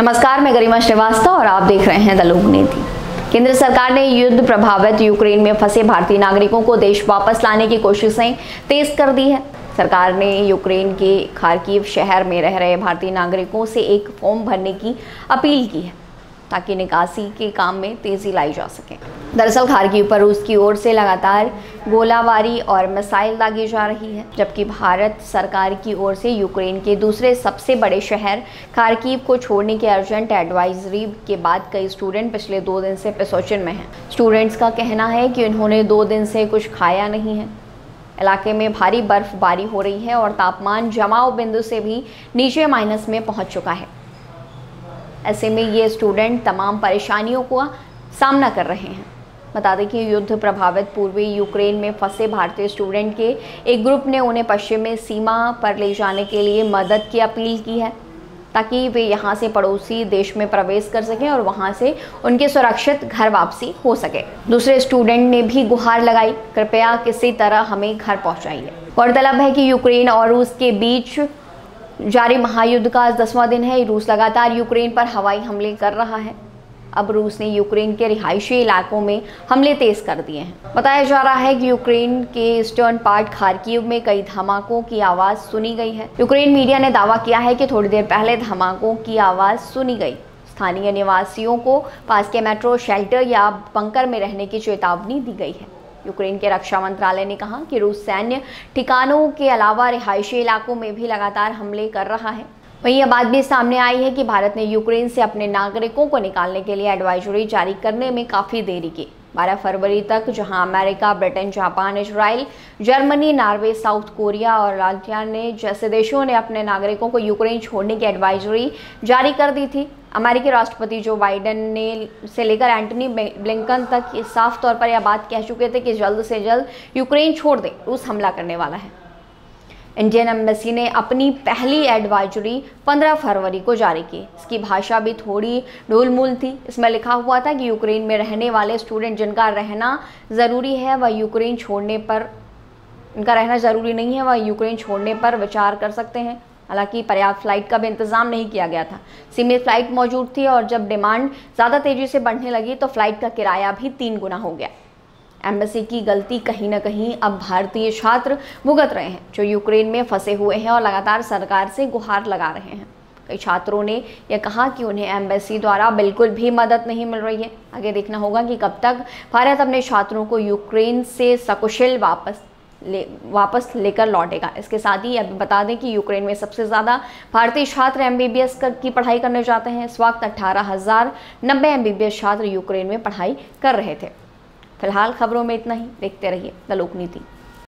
नमस्कार, मैं गरिमा श्रीवास्तव और आप देख रहे हैं द लोक नीति। केंद्र सरकार ने युद्ध प्रभावित यूक्रेन में फंसे भारतीय नागरिकों को देश वापस लाने की कोशिशें तेज कर दी है। सरकार ने यूक्रेन के खार्किव शहर में रह रहे भारतीय नागरिकों से एक फॉर्म भरने की अपील की है ताकि निकासी के काम में तेजी लाई जा सके। दरअसल खार्किव पर रूस की ओर से लगातार गोलाबारी और मिसाइल दागी जा रही है, जबकि भारत सरकार की ओर से यूक्रेन के दूसरे सबसे बड़े शहर खार्किव को छोड़ने की अर्जेंट एडवाइजरी के बाद कई स्टूडेंट पिछले 2 दिन से पेसोचन में हैं। स्टूडेंट्स का कहना है कि उन्होंने 2 दिन से कुछ खाया नहीं है। इलाके में भारी बर्फबारी हो रही है और तापमान जमाव बिंदु से भी नीचे माइनस में पहुंच चुका है। ऐसे में ये स्टूडेंट तमाम परेशानियों का सामना कर रहे हैं। बता दें कि युद्ध प्रभावित पूर्वी यूक्रेन में फंसे भारतीय स्टूडेंट के एक ग्रुप ने उन्हें पश्चिमी सीमा पर ले जाने के लिए मदद की अपील की है ताकि वे यहां से पड़ोसी देश में प्रवेश कर सकें और वहां से उनके सुरक्षित घर वापसी हो सके। दूसरे स्टूडेंट ने भी गुहार लगाई, कृपया किसी तरह हमें घर पहुंचाइए। गौरतलब है कि यूक्रेन और रूस के बीच जारी महायुद्ध का आज 10वां दिन है। रूस लगातार यूक्रेन पर हवाई हमले कर रहा है। अब रूस ने यूक्रेन के रिहायशी इलाकों में हमले तेज कर दिए हैं। बताया जा रहा है कि यूक्रेन के ईस्टर्न पार्ट खार्किव में कई धमाकों की आवाज़ सुनी गई है। यूक्रेन मीडिया ने दावा किया है कि थोड़ी देर पहले धमाकों की आवाज़ सुनी गई। स्थानीय निवासियों को पास के मेट्रो शेल्टर या बंकर में रहने की चेतावनी दी गई है। यूक्रेन के रक्षा मंत्रालय ने कहा कि रूस सैन्य ठिकानों के अलावा रिहायशी इलाकों में भी लगातार हमले कर रहा है। वहीं यह बात भी सामने आई है कि भारत ने यूक्रेन से अपने नागरिकों को निकालने के लिए एडवाइजरी जारी करने में काफ़ी देरी की। 12 फरवरी तक जहां America, Britain, Japan, Israel, Germany, Norway, south Korea और लातविया ने जैसे देशों ने अपने नागरिकों को यूक्रेन छोड़ने की एडवाइजरी जारी कर दी थी, अमेरिकी राष्ट्रपति जो बाइडेन ने से लेकर एंटनी ब्लिंकन तक साफ तौर पर यह बात कह चुके थे कि जल्द से जल्द यूक्रेन छोड़ दें, रूस हमला करने वाला है। इंडियन एम्बेसी ने अपनी पहली एडवाइजरी 15 फरवरी को जारी की। इसकी भाषा भी थोड़ी ढूलमूल थी। इसमें लिखा हुआ था कि यूक्रेन में रहने वाले स्टूडेंट जिनका रहना ज़रूरी है वह यूक्रेन छोड़ने पर इनका रहना ज़रूरी नहीं है, वह यूक्रेन छोड़ने पर विचार कर सकते हैं। हालांकि पर्याप्त फ्लाइट का भी इंतजाम नहीं किया गया था। सीमित फ्लाइट मौजूद थी और जब डिमांड ज़्यादा तेज़ी से बढ़ने लगी तो फ्लाइट का किराया भी 3 गुना हो गया। एम्बेसी की गलती कहीं ना कहीं अब भारतीय छात्र भुगत रहे हैं जो यूक्रेन में फंसे हुए हैं और लगातार सरकार से गुहार लगा रहे हैं। कई छात्रों ने यह कहा कि उन्हें एम्बेसी द्वारा बिल्कुल भी मदद नहीं मिल रही है। आगे देखना होगा कि कब तक भारत अपने छात्रों को यूक्रेन से सकुशल वापस लेकर लौटेगा। इसके साथ ही अब बता दें कि यूक्रेन में सबसे ज़्यादा भारतीय छात्र MBBS की पढ़ाई करने जाते हैं। इस वक्त 18,090 MBBS छात्र यूक्रेन में पढ़ाई कर रहे थे। फिलहाल खबरों में इतना ही। देखते रहिए द लोक नीति।